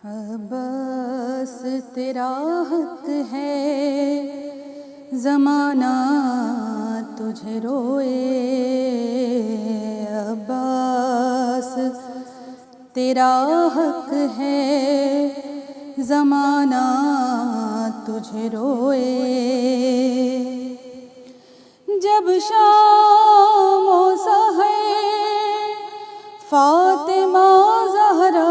بس تیرا حق ہے زمانہ تجھے روئے، عباس تیرا حق ہے زمانہ تجھے روئے۔ جب شام و سحر فاطمہ زہرا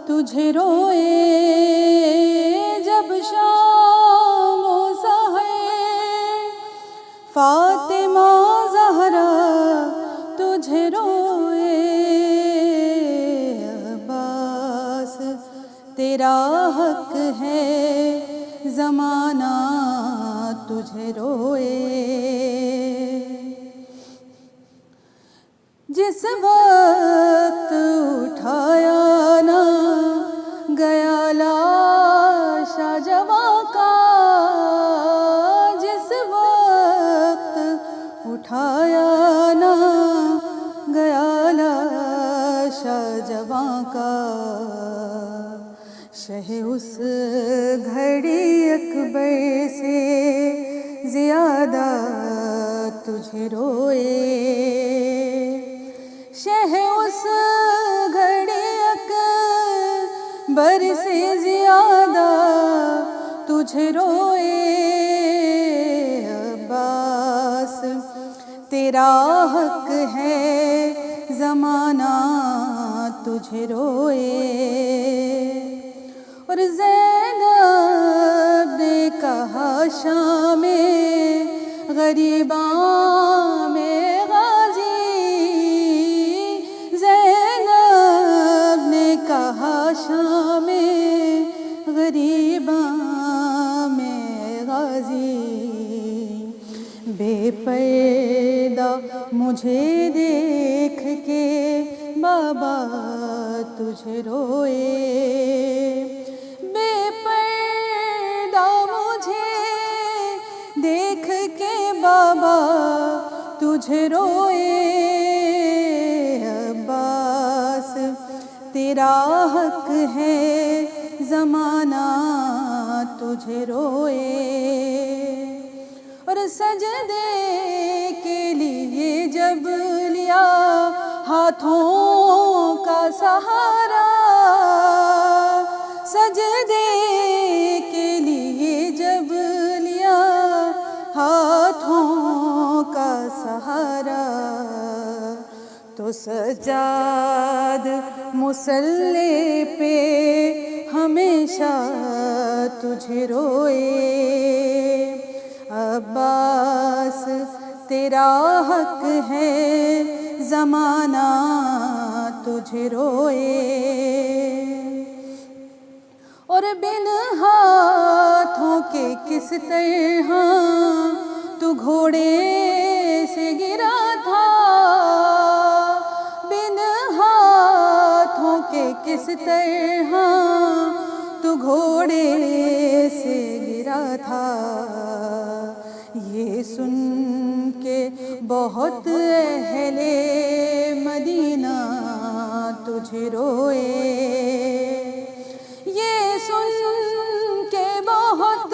تجھے روئے، جب شام و سحر فاطمہ زہرا تجھے روئے، عباس تیرا حق ہے زمانہ تجھے روئے۔ جس وقت اٹھایا نہ گیا لاش جواں کا، جس وقت اٹھایا نہ گیا لاش جواں کا، شہ اس گھڑی اکبر سے زیادہ تجھے روئے، شہ اس گھڑی اکبر سے زیادہ تجھے روئے، عباس تیرا حق ہے زمانہ تجھے روئے۔ اور زینب نے کہا شام غریباں میں غازی، زینب نے کہا شام غریباں میں غازی، بے پردہ مجھے دیکھ کے بابا تجھے روئے، بے پردہ مجھے دیکھ کے بابا تجھے روئے، عباس تیرا حق ہے زمانہ تجھے روئے۔ اور سجدے کے لیے جب لیا ہاتھوں کا سہارا، سجدے کے لیے جب لیا ہاتھوں کا سہارا، تو سجاد مصلی پہ ہمیشہ تجھے روئے، عباس تیرا حق ہے زمانہ تجھے روئے۔ اور بن ہاتھوں کے کس طرح تو گھوڑے سے گرا تھا، بن ہاتھوں کے کس طرح تو گھوڑے سے گرا تھا، یہ سن کے بہت اہل مدینہ تجھے روئے، یہ سن کے بہت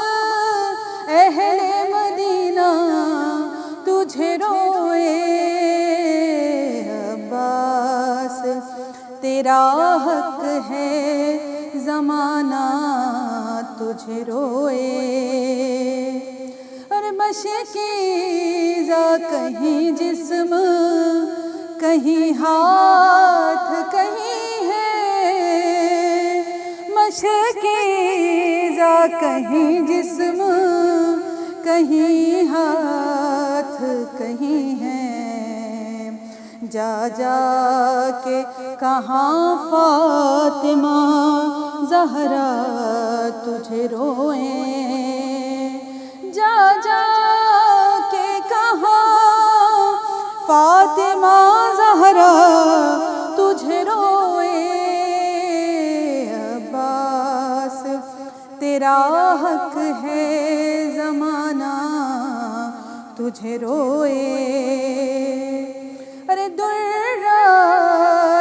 اہل مدینہ تجھے روئے، عباس تیرا حق ہے زمانہ تجھے روئے۔ اور مشکیزہ کہیں جسم کہیں ہاتھ کہیں ہے، مشکیزہ کہیں جسم کہیں ہاتھ کہیں ہے، جا جا کے کہاں فاطمہ زہرا تجھے روئیں، جا جا کے کہاں فاطمہ زہرا تجھے روئے، عباس تیرا حق ہے زمانہ تجھے روئے۔ ارے درہ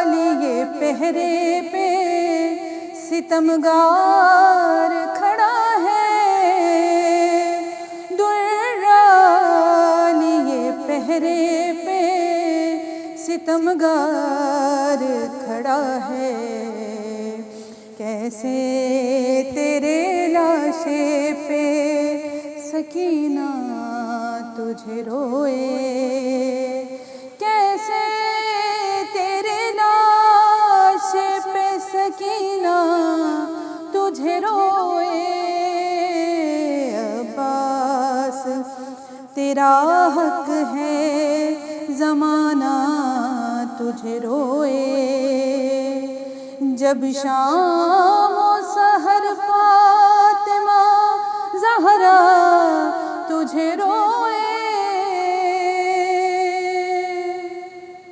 لیے پہرے پہ ستمگار کھڑا ہے، لیے پہرے پہ ستمگار کھڑا ہے، کیسے تیرے لاشے پہ سکینہ تجھے روئے، کیسے تیرے لاشے پہ سکینہ تجھے روئے، عباس تیرا حق ہے زمانہ تجھے روئے، جب شام و سحر فاطمہ زہرا تجھے روئے،